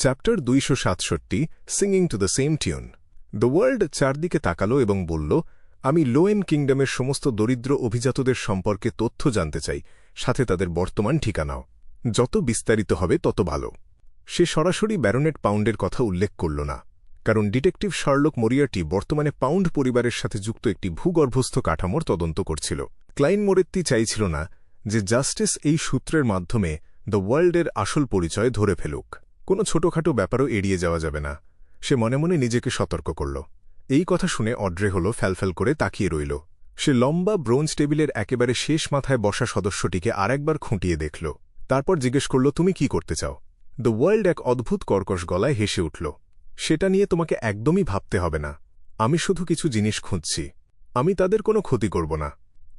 Chapter 267 singing to the same tune. The world চারদিকে তাকালো এবং বলল, আমি লোয়েন কিংডমের সমস্ত দরিদ্র অভিজাতদের সম্পর্কে তথ্য জানতে চাই, সাথে তাদের বর্তমান ঠিকানাও। যত বিস্তারিত হবে তত ভালো। সে সরাসরি ব্যারোনেট পাউন্ডের কথা উল্লেখ করল না, কারণ ডিটেকটিভ শার্লক মরিয়ার্টি বর্তমানে পাউন্ড পরিবারের সাথে যুক্ত একটি ভূগর্ভস্থ কাঠামোর তদন্ত করছিল। ক্লাইন মোরেত্তি চাইছিল না যে জাস্টিস এই সূত্রের মাধ্যমে দ্য ওয়ার্ল্ডের আসল পরিচয় ধরে ফেলুক। কোনো ছোটখাটো ব্যাপারও এড়িয়ে যাওয়া যাবে না। সে মনে মনে নিজেকে সতর্ক করল। এই কথা শুনে অড্রে হল ফ্যালফ্যাল করে তাকিয়ে রইল। সে লম্বা ব্রোঞ্জ টেবিলের একেবারে শেষ মাথায় বসা সদস্যটিকে আরেকবার খুঁটিয়ে দেখল। তারপর জিজ্ঞেস করল, তুমি কি করতে চাও? দ্য ওয়ার্ল্ড এক অদ্ভুত কর্কশ গলায় হেসে উঠল। সেটা নিয়ে তোমাকে একদমই ভাবতে হবে না। আমি শুধু কিছু জিনিস খুঁজছি। আমি তাদের কোনো ক্ষতি করব না।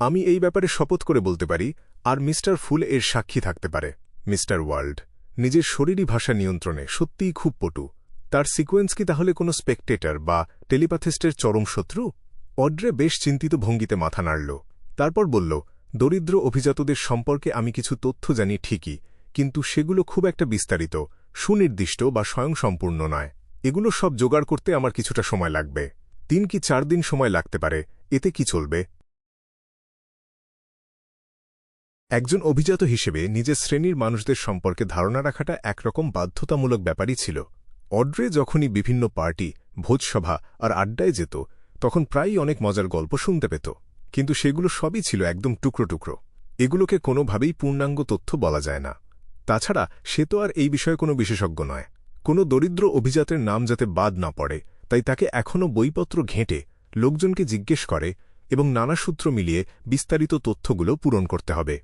আমি এই ব্যাপারে শপথ করে বলতে পারি, আর মিস্টার ফুল এর সাক্ষী থাকতে পারে। মিস্টার ওয়ার্ল্ড নিজের শরীরী ভাষা নিয়ন্ত্রণে সত্যিই খুব পটু। তার সিকোয়েন্স কি তাহলে কোনো স্পেকটেটর বা টেলিপ্যাথিস্টের চরম শত্রু? অড্রে বেশ চিন্তিত ভঙ্গিতে মাথা নাড়ল। তারপর বলল, দরিদ্র অভিজাতদের সম্পর্কে আমি কিছু তথ্য জানি ঠিকই, কিন্তু সেগুলো খুব একটা বিস্তারিত, সুনির্দিষ্ট বা স্বয়ংসম্পূর্ণ নয়। এগুলো সব জোগাড় করতে আমার কিছুটা সময় লাগবে। 3 কি 4 দিন সময় লাগতে পারে। এতে কি চলবে? একজন অভিজাত হিসেবে নিজের শ্রেণীর মানুষদের সম্পর্কে ধারণা রাখাটা একরকম বাধ্যতামূলক ব্যাপারই ছিল। অড্রে যখনই বিভিন্ন পার্টি, ভোজসভা আর আড্ডায় যেত, তখন প্রায়ই অনেক মজার গল্প শুনতে পেত, কিন্তু সেগুলো সবই ছিল একদম টুকরো টুকরো। এগুলোকে কোনোভাবেই পূর্ণাঙ্গ তথ্য বলা যায় না। তাছাড়া সে তো আর এই বিষয়ে কোনো বিশেষজ্ঞ নয়। কোনো দরিদ্র অভিজাতের নাম যাতে বাদ না পড়ে, তাই তাকে এখনও বইপত্র ঘেঁটে লোকজনকে জিজ্ঞেস করে এবং নানা সূত্র মিলিয়ে বিস্তারিত তথ্যগুলো পূরণ করতে হবে।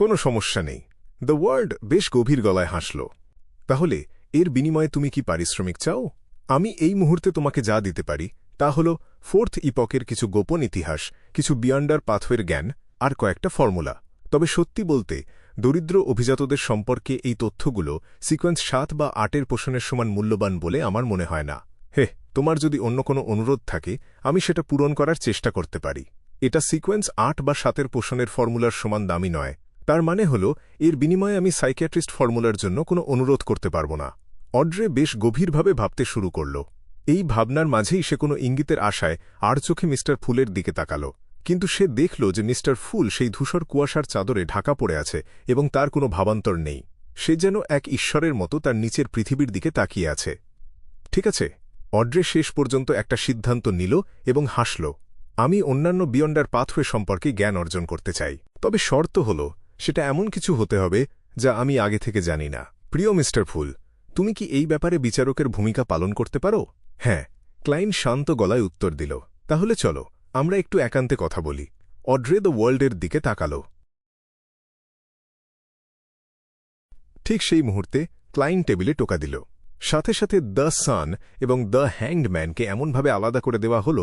কোনো সমস্যা নেই। দ্য ওয়ার্ল্ড বেশ গভীর গলায় হাসল। তাহলে এর বিনিময়ে তুমি কি পারিশ্রমিক চাও? আমি এই মুহূর্তে তোমাকে যা দিতে পারি তা হল 4th ইপকের কিছু গোপন ইতিহাস, কিছু বিয়ন্ডার পাথওয়ের জ্ঞান আর কয়েকটা ফর্মুলা। তবে সত্যি বলতে, দরিদ্র অভিজাতদের সম্পর্কে এই তথ্যগুলো সিকোয়েন্স 7 বা 8-এর পোষণের সমান মূল্যবান বলে আমার মনে হয় না। তোমার যদি অন্য কোনো অনুরোধ থাকে, আমি সেটা পূরণ করার চেষ্টা করতে পারি। এটা সিকোয়েন্স 8 বা 7-এর পোষণের ফর্মুলার সমান দামি নয়। তার মানে হল, এর বিনিময়ে আমি সাইকিয়াট্রিস্ট ফর্মুলার জন্য কোনো অনুরোধ করতে পারব না। অড্রে বেশ গভীরভাবে ভাবতে শুরু করল। এই ভাবনার মাঝেই সে কোনো ইঙ্গিতের আশায় আর চোখে মিস্টার ফুলের দিকে তাকাল। কিন্তু সে দেখল যে মিস্টার ফুল সেই ধূসর কুয়াশার চাদরে ঢাকা পড়ে আছে এবং তার কোনো ভাবান্তর নেই। সে যেন এক ঈশ্বরের মতো তার নিচের পৃথিবীর দিকে তাকিয়ে আছে। ঠিক আছে, অড্রে শেষ পর্যন্ত একটা সিদ্ধান্ত নিল এবং হাসল। আমি অন্যান্য বিয়ন্ডার পাথওয়ে সম্পর্কে জ্ঞান অর্জন করতে চাই, তবে শর্ত হল সেটা এমন কিছু হতে হবে যা আমি আগে থেকে জানি না। প্রিয় মিস্টার ফুল, তুমি কি এই ব্যাপারে বিচারকের ভূমিকা পালন করতে পারো? হ্যাঁ, ক্লাইন শান্ত গলায় উত্তর দিল। তাহলে চলো আমরা একটু একান্তে কথা বলি। অড্রে দ্য ওয়ার্ল্ডের দিকে তাকাল। ঠিক সেই মুহূর্তে ক্লাইন টেবিলে টোকা দিল। সাথে সাথে দ্য সান এবং দ্য হ্যাংড ম্যানকে এমনভাবে আলাদা করে দেওয়া হল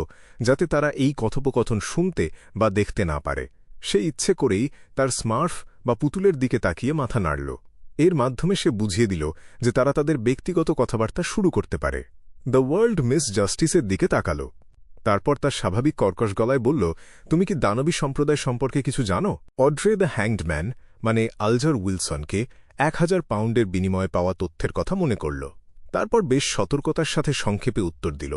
যাতে তারা এই কথোপকথন শুনতে বা দেখতে না পারে। সে ইচ্ছে করেই তার স্মার্ফ বা পুতুলের দিকে তাকিয়ে মাথা নাড়ল। এর মাধ্যমে সে বুঝিয়ে দিল যে তারা তাদের ব্যক্তিগত কথাবার্তা শুরু করতে পারে। দ্য ওয়ার্ল্ড মিস জাস্টিসের দিকে তাকাল। তারপর তার স্বাভাবিক কর্কশ গলায় বলল, তুমি কি দানবী সম্প্রদায় সম্পর্কে কিছু জানো? অড্রে দ্য হ্যাংড ম্যান মানে আলজার উইলসনকে 1000 পাউন্ডের বিনিময়ে পাওয়া তথ্যের কথা মনে করল। তারপর বেশ সতর্কতার সাথে সংক্ষেপে উত্তর দিল,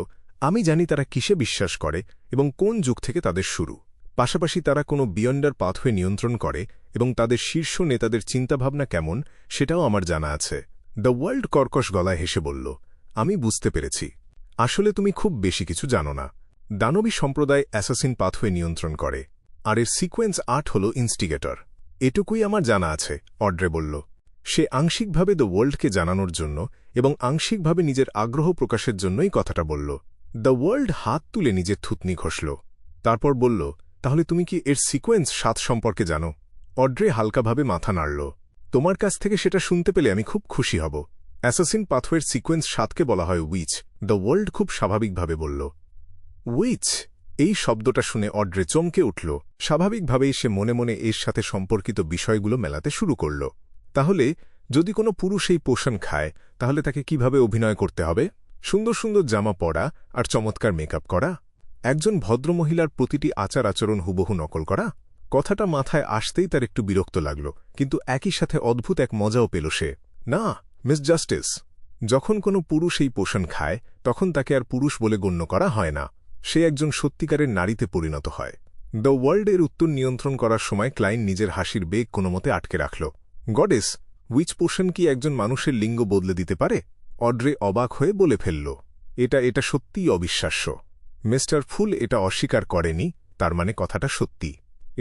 আমি জানি তারা কিসে বিশ্বাস করে এবং কোন যুগ থেকে তাদের শুরু। পাশাপাশি তারা কোনো বিয়ন্ডার পাথওয়ে নিয়ন্ত্রণ করে এবং তাদের শীর্ষ নেতাদের চিন্তাভাবনা কেমন সেটাও আমার জানা আছে। দ্য ওয়ার্ল্ড কর্কশ গলায় হেসে বলল, আমি বুঝতে পেরেছি। আসলে তুমি খুব বেশি কিছু জানো না। দানবী সম্প্রদায় অ্যাসাসিন পাথওয়ে নিয়ন্ত্রণ করে, আর এর সিকোয়েন্স 8 হল ইনস্টিগেটর। এটুকুই আমার জানা আছে, অড্রে বলল। সে আংশিকভাবে দ্য ওয়ার্ল্ডকে জানানোর জন্য এবং আংশিকভাবে নিজের আগ্রহ প্রকাশের জন্যই কথাটা বলল। দ্য ওয়ার্ল্ড হাত তুলে নিজের থুতনি ঘষল। তারপর বলল, তাহলে তুমি কি এর সিকোয়েন্স 7 সম্পর্কে জানো? অড্রে হালকাভাবে মাথা নাড়ল। তোমার কাছ থেকে সেটা শুনতে পেলে আমি খুব খুশি হব। অ্যাসাসিন পাথওয়ের সিকোয়েন্স 7কে বলা হয় উইচ। দ্য ওয়ার্ল্ড খুব স্বাভাবিকভাবে বলল। উইচ? এই শব্দটা শুনে অড্রে চমকে উঠল। স্বাভাবিকভাবেই সে মনে মনে এর সাথে সম্পর্কিত বিষয়গুলো মেলাতে শুরু করল। তাহলে যদি কোনো পুরুষ এই পোষণ খায়, তাহলে তাকে কিভাবে অভিনয় করতে হবে? সুন্দর সুন্দর জামা পরা আর চমৎকার মেকআপ করা? একজন ভদ্রমহিলার প্রতিটি আচার আচরণ হুবহু নকল করা? কথাটা মাথায় আসতেই তার একটু বিরক্ত লাগল, কিন্তু একই সাথে অদ্ভুত এক মজাও পেল সে। না, মিস জাস্টিস, যখন কোনো পুরুষ এই পোষণ খায় তখন তাকে আর পুরুষ বলে গণ্য করা হয় না, সে একজন সত্যিকারের নারীতে পরিণত হয়। দ্য ওয়ার্ল্ড-এর উত্তর নিয়ন্ত্রণ করার সময় ক্লাইন নিজের হাসির বেগ কোনোমতে আটকে রাখল। গডেস, উইচ পোষণ কি একজন মানুষের লিঙ্গ বদলে দিতে পারে? অড্রে অবাক হয়ে বলে ফেলল। এটা সত্যিই অবিশ্বাস্য। মিস্টার ফুল এটা অস্বীকার করেনি, তার মানে কথাটা সত্যি।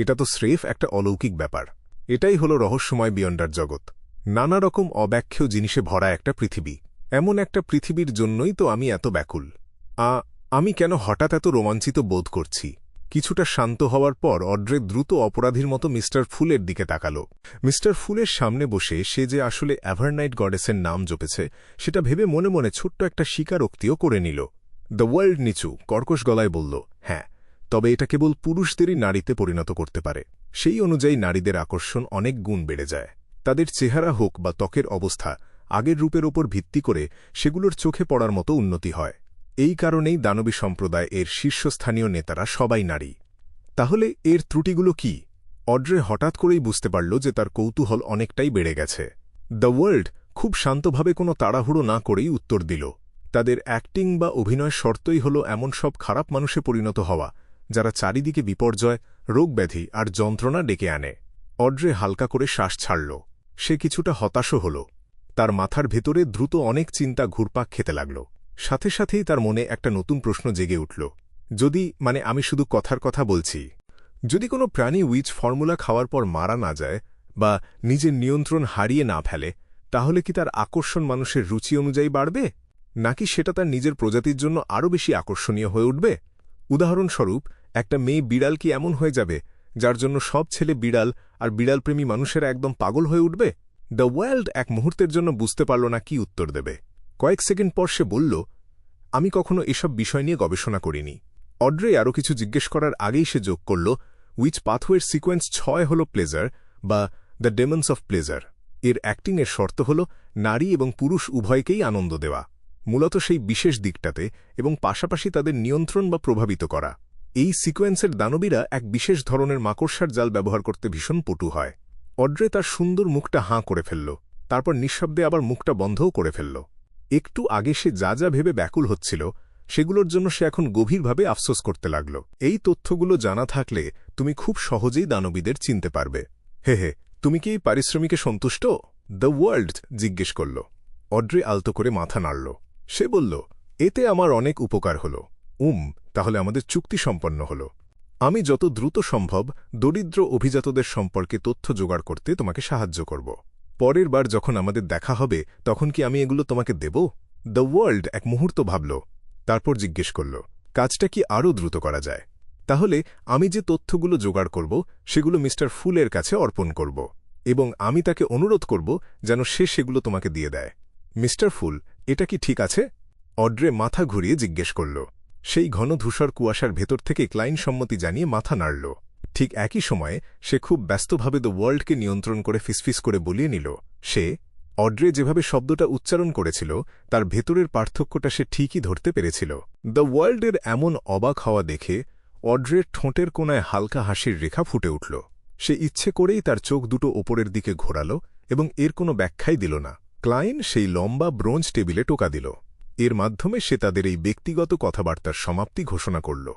এটা তো স্রেফ একটা অলৌকিক ব্যাপার। এটাই হল রহস্যময় বিয়ন্ডার জগৎ, নানা রকম অব্যাখ্যেয় জিনিসে ভরা একটা পৃথিবী। এমন একটা পৃথিবীর জন্যই তো আমি এত ব্যাকুল। আমি কেন হঠাৎ এত রোমাঞ্চিত বোধ করছি? কিছুটা শান্ত হওয়ার পর অড্রে দ্রুত অপরাধীর মতো মিস্টার ফুলের দিকে তাকাল। মিস্টার ফুলের সামনে বসে সে যে আসলে অ্যাভারনাইট গডেসের নাম জপেছে সেটা ভেবে মনে মনে ছোট্ট একটা স্বীকারোক্তিও করে নিল। দ্য ওয়ার্ল্ড নিচু কর্কশ গলায় বলল, হ্যাঁ, তবে এটা কেবল পুরুষদেরই নারীতে পরিণত করতে পারে। সেই অনুযায়ী নারীদের আকর্ষণ অনেক গুণ বেড়ে যায়। তাদের চেহারা হোক বা ত্বকের অবস্থা, আগের রূপের ওপর ভিত্তি করে সেগুলোর চোখে পড়ার মতো উন্নতি হয়। এই কারণেই দানবী সম্প্রদায় এর শীর্ষস্থানীয় নেতারা সবাই নারী। তাহলে এর ত্রুটিগুলো কি? অড্রে হঠাৎ করেই বুঝতে পারল যে তার কৌতূহল অনেকটাই বেড়ে গেছে। দ্য ওয়ার্ল্ড খুব শান্তভাবে কোনো তাড়াহুড়ো না করেই উত্তর দিল, তাদের অ্যাক্টিং বা অভিনয় শর্তই হল এমন সব খারাপ মানুষে পরিণত হওয়া যারা চারিদিকে বিপর্যয়, রোগব্যাধি আর যন্ত্রণা ডেকে আনে। অড্রে হালকা করে শ্বাস ছাড়ল। সে কিছুটা হতাশও হল। তার মাথার ভেতরে দ্রুত অনেক চিন্তা ঘুরপাক খেতে লাগল। সাথে সাথেই তার মনে একটা নতুন প্রশ্ন জেগে উঠল। আমি শুধু কথার কথা বলছি, যদি কোনো প্রাণী উইচ ফর্মুলা খাওয়ার পর মারা না যায় বা নিজের নিয়ন্ত্রণ হারিয়ে না ফেলে, তাহলে কি তার আকর্ষণ মানুষের রুচি অনুযায়ী বাড়বে, নাকি সেটা তার নিজের প্রজাতির জন্য আরও বেশি আকর্ষণীয় হয়ে উঠবে? উদাহরণস্বরূপ, একটা মেয়ে বিড়াল কি এমন হয়ে যাবে যার জন্য সব ছেলে বিড়াল আর বিড়ালপ্রেমী মানুষেরা একদম পাগল হয়ে উঠবে? দ্য ওয়ার্ল্ড এক মুহূর্তের জন্য বুঝতে পারল না কি উত্তর দেবে। কয়েক সেকেন্ড পর সে বলল, আমি কখনো এসব বিষয় নিয়ে গবেষণা করিনি। অড্রে আরও কিছু জিজ্ঞেস করার আগেই সে যোগ করল, উইচ পাথওয়ের সিকোয়েন্স 6 হল প্লেজার বা দ্য ডেমন্স অফ প্লেজার। এর অ্যাক্টিংয়ের শর্ত হল নারী এবং পুরুষ উভয়কেই আনন্দ দেওয়া, মূলত সেই বিশেষ দিকটাতে, এবং পাশাপাশি তাদের নিয়ন্ত্রণ বা প্রভাবিত করা। এই সিকোয়েন্সের দানবীরা এক বিশেষ ধরনের মাকড়সার জাল ব্যবহার করতে ভীষণ পটু হয়। অড্রে তার সুন্দর মুখটা হাঁ করে ফেলল, তারপর নিঃশব্দে আবার মুখটা বন্ধও করে ফেলল। একটু আগে সে যা যা ভেবে ব্যাকুল হচ্ছিল সেগুলোর জন্য সে এখন গভীরভাবে আফসোস করতে লাগল। এই তথ্যগুলো জানা থাকলে তুমি খুব সহজেই দানবীদের চিনতে পারবে। হে, তুমি কি এই পারিশ্রমিকে সন্তুষ্ট? দ্য ওয়ার্ল্ড জিজ্ঞেস করল। অড্রে আলতো করে মাথা নাড়ল। সে বলল, এতে আমার অনেক উপকার হল। তাহলে আমাদের চুক্তি সম্পন্ন হল। আমি যত দ্রুত সম্ভব দরিদ্র অভিজাতদের সম্পর্কে তথ্য জোগাড় করতে তোমাকে সাহায্য করব। পরের বার যখন আমাদের দেখা হবে তখন কি আমি এগুলো তোমাকে দেব? দ্য ওয়ার্ল্ড এক মুহূর্ত ভাবল, তারপর জিজ্ঞেস করল, কাজটা কি আরও দ্রুত করা যায়? তাহলে আমি যে তথ্যগুলো জোগাড় করব সেগুলো মিস্টার ফুলের কাছে অর্পণ করব, এবং আমি তাকে অনুরোধ করব যেন সে সেগুলো তোমাকে দিয়ে দেয়। মিস্টার ফুল, এটা কি ঠিক আছে? অড্রে মাথা ঘুরিয়ে জিজ্ঞেস করল। সেই ঘন ধূসর কুয়াশার ভেতর থেকে ক্লাইন সম্মতি জানিয়ে মাথা নাড়ল। ঠিক একই সময়ে সে খুব ব্যস্তভাবে দ্য ওয়ার্ল্ডকে নিয়ন্ত্রণ করে ফিসফিস করে বলিয়ে নিল। অড্রে যেভাবে শব্দটা উচ্চারণ করেছিল তার ভেতরের পার্থক্যটা সে ঠিকই ধরতে পেরেছিল। দ্য ওয়ার্ল্ডের এমন অবাক হওয়া দেখে অড্রের ঠোঁটের কোনায় হালকা হাসির রেখা ফুটে উঠল। সে ইচ্ছে করেই তার চোখ দুটো ওপরের দিকে ঘোরাল এবং এর কোনো ব্যাখ্যাই দিল না। ক্লাইন সেই লম্বা ব্রোঞ্জ টেবিলে টোকা দিল। এর মাধ্যমে সে তাদের এই ব্যক্তিগত কথাবার্তার সমাপ্তি ঘোষণা করল।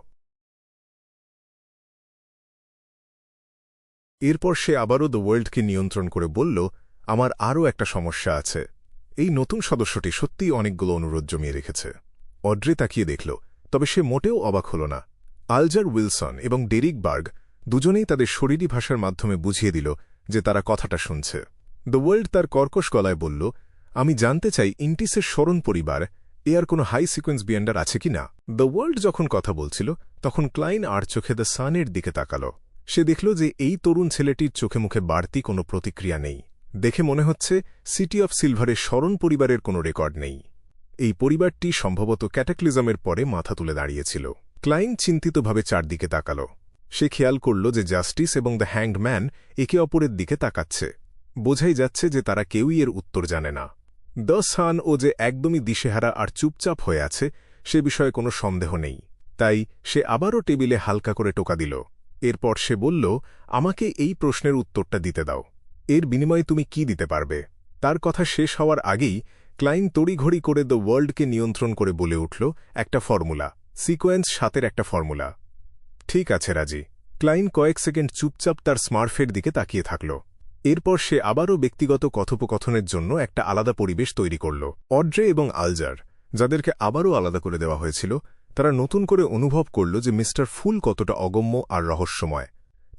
এরপর সে আবারও দ্য ওয়ার্ল্ডকে নিয়ন্ত্রণ করে বলল, আমার আরও একটা সমস্যা আছে। এই নতুন সদস্যটি সত্যিই অনেকগুলো অনুরোধ জমিয়ে রেখেছে। অড্রে তাকিয়ে দেখল, তবে সে মোটেও অবাক হল না। আলজার উইলসন এবং ডেরিক বার্গ দুজনেই তাদের শরীরী ভাষার মাধ্যমে বুঝিয়ে দিল যে তারা কথাটা শুনছে। দ্য ওয়ার্ল্ড তার কর্কশ গলায় বলল, আমি জানতে চাই ইন্টিসের স্মরণ পরিবার আর কোনো হাই সিকোয়েন্স বিয়ান্ডার আছে কি না। দ্য ওয়ার্ল্ড যখন কথা বলছিল তখন ক্লাইন আর চোখে দ্য সানের দিকে তাকাল। সে দেখল যে এই তরুণ ছেলেটির চোখে মুখে বাড়তি কোনো প্রতিক্রিয়া নেই। দেখে মনে হচ্ছে সিটি অফ সিলভারের স্মরণ পরিবারের কোনো রেকর্ড নেই। এই পরিবারটি সম্ভবত ক্যাটাক্লিজমের পরে মাথা তুলে দাঁড়িয়েছিল। ক্লাইন চিন্তিতভাবে চারদিকে তাকাল। সে খেয়াল করল যে জাস্টিস এবং দ্য হ্যাংড ম্যান একে অপরের দিকে তাকাচ্ছে। বোঝাই যাচ্ছে যে তারা কেউই এর উত্তর জানে না। দ্য সান ও যে একদমই দিশেহারা আর চুপচাপ হয়ে আছে সে বিষয়ে কোনো সন্দেহ নেই। তাই সে আবারও টেবিলে হালকা করে টোকা দিল। এরপর সে বলল, আমাকে এই প্রশ্নের উত্তরটা দিতে দাও। এর বিনিময়ে তুমি কি দিতে পারবে? তার কথা শেষ হওয়ার আগেই ক্লাইন তড়িঘড়ি করে দ্য ওয়ার্ল্ডকে নিয়ন্ত্রণ করে বলে উঠল, একটা ফর্মুলা, সিকোয়েন্স 7-এর একটা ফর্মুলা। ঠিক আছে রাজি। ক্লাইন কয়েক সেকেন্ড চুপচাপ তার স্মার্টফোনের দিকে তাকিয়ে থাকল। এরপর সে আবারও ব্যক্তিগত কথোপকথনের জন্য একটা আলাদা পরিবেশ তৈরি করল। অড্রে এবং আলজার, যাদেরকে আবারও আলাদা করে দেওয়া হয়েছিল, তারা নতুন করে অনুভব করল যে মিস্টার ফুল কতটা অগম্য আর রহস্যময়।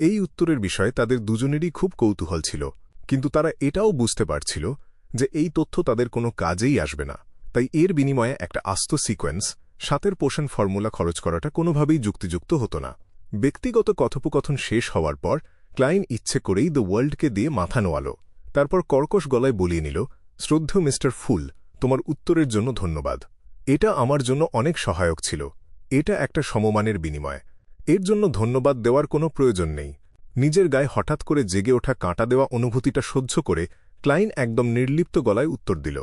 এই উত্তরের বিষয়ে তাদের দুজনেরই খুব কৌতূহল ছিল, কিন্তু তারা এটাও বুঝতে পারছিল যে এই তথ্য তাদের কোনো কাজেই আসবে না। তাই এর বিনিময়ে একটা আস্ত সিকোয়েন্স 7-এর পোষণ ফর্মুলা খরচ করাটা কোনোভাবেই যুক্তিযুক্ত হতো না। ব্যক্তিগত কথোপকথন শেষ হওয়ার পর ক্লাইন ইচ্ছে করেই দ্য ওয়ার্ল্ডকে দিয়ে মাথা নোয়াল। তারপর কর্কশ গলায় বলিয়ে নিল, শ্রদ্ধেয় মিস্টার ফুল, তোমার উত্তরের জন্য ধন্যবাদ। এটা আমার জন্য অনেক সহায়ক ছিল। এটা একটা সমমানের বিনিময়। এর জন্য ধন্যবাদ দেওয়ার কোনো প্রয়োজন নেই। নিজের গায়ে হঠাৎ করে জেগে ওঠা কাঁটা দেওয়া অনুভূতিটা সহ্য করে ক্লাইন একদম নির্লিপ্ত গলায় উত্তর দিল।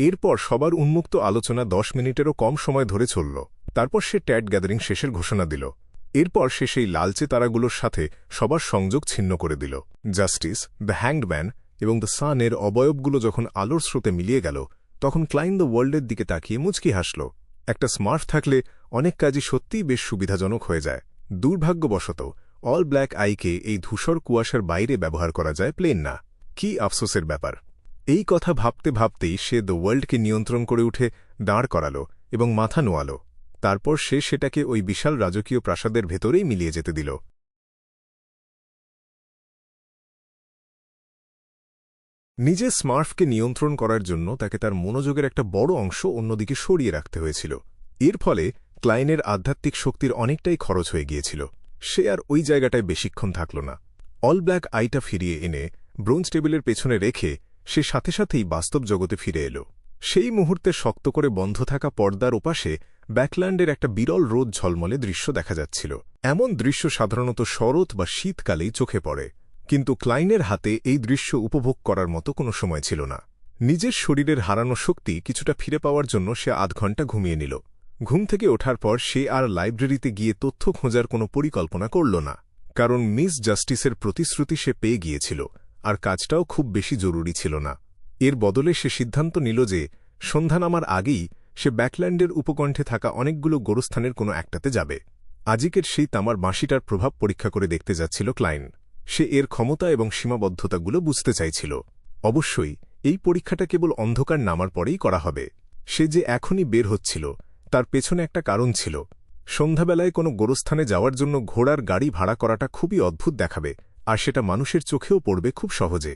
এরপর সবার উন্মুক্ত আলোচনা 10 মিনিটেরও কম সময় ধরে চলল। তারপর সে ট্যাট গ্যাদারিং শেষের ঘোষণা দিল। এরপর সে সেই লালচে তারাগুলোর সাথে সবার সংযোগ ছিন্ন করে দিল। জাস্টিস, দ্য হ্যাংডম্যান এবং দ্য সানের অবয়বগুলো যখন আলোর স্রোতে মিলিয়ে গেল, তখন ক্লাইন দ্য ওয়ার্ল্ডের দিকে তাকিয়ে মুচকি হাসল। একটা স্মার্ট থাকলে অনেক কাজই সত্যিই বেশ সুবিধাজনক হয়ে যায়। দুর্ভাগ্যবশত অল ব্ল্যাক আইকে এই ধূসর কুয়াশার বাইরে ব্যবহার করা যায় প্লেন না। কি আফসোসের ব্যাপার। এই কথা ভাবতে ভাবতেই সে দ্য ওয়ার্ল্ডকে নিয়ন্ত্রণ করে উঠে দাঁড় করাল এবং মাথা নোয়াল। তারপর সে সেটাকে ওই বিশাল রাজকীয় প্রাসাদের ভেতরেই মিলিয়ে যেতে দিল। নিজের স্মার্টকে নিয়ন্ত্রণ করার জন্য তাকে তার মনোযোগের একটা বড় অংশ অন্যদিকে সরিয়ে রাখতে হয়েছিল। এর ফলে ক্লাইনের আধ্যাত্মিক শক্তির অনেকটাই খরচ হয়ে গিয়েছিল। সে আর ওই জায়গাটায় বেশিক্ষণ থাকল না। অল ব্ল্যাক আইটা ফিরিয়ে এনে ব্রোঞ্জ টেবিলের পেছনে রেখে সে সাথে সাথেই বাস্তব জগতে ফিরে এল। সেই মুহূর্তে শক্ত করে বন্ধ থাকা পর্দার ওপাশে ব্যাকল্যান্ডের একটা বিরল রোদ ঝলমলে দৃশ্য দেখা যাচ্ছিল। এমন দৃশ্য সাধারণত শরৎ বা শীতকালেই চোখে পড়ে, কিন্তু ক্লাইনের হাতে এই দৃশ্য উপভোগ করার মতো কোনো সময় ছিল না। নিজের শরীরের হারানো শক্তি কিছুটা ফিরে পাওয়ার জন্য সে আধ ঘণ্টা ঘুমিয়ে নিল। ঘুম থেকে ওঠার পর সে আর লাইব্রেরিতে গিয়ে তথ্য খোঁজার কোনো পরিকল্পনা করল না, কারণ মিস জাস্টিসের প্রতিশ্রুতি সে পেয়ে গিয়েছিল, আর কাজটাও খুব বেশি জরুরি ছিল না। এর বদলে সে সিদ্ধান্ত নিল যে সন্ধ্যা নামার আগেই সে ব্যাকল্যান্ডের উপকণ্ঠে থাকা অনেকগুলো গোরস্থানের কোনো একটাতে যাবে। আজিকের সেই তামার বাঁশিটার প্রভাব পরীক্ষা করে দেখতে যাচ্ছিল ক্লাইন। সে এর ক্ষমতা এবং সীমাবদ্ধতাগুলো বুঝতে চাইছিল। অবশ্যই এই পরীক্ষাটা কেবল অন্ধকার নামার পরেই করা হবে। সে যে এখনই বের হচ্ছিল তার পেছনে একটা কারণ ছিল। সন্ধ্যাবেলায় কোনো গোরস্থানে যাওয়ার জন্য ঘোড়ার গাড়ি ভাড়া করাটা খুবই অদ্ভুত দেখাবে, আর সেটা মানুষের চোখেও পড়বে খুব সহজে।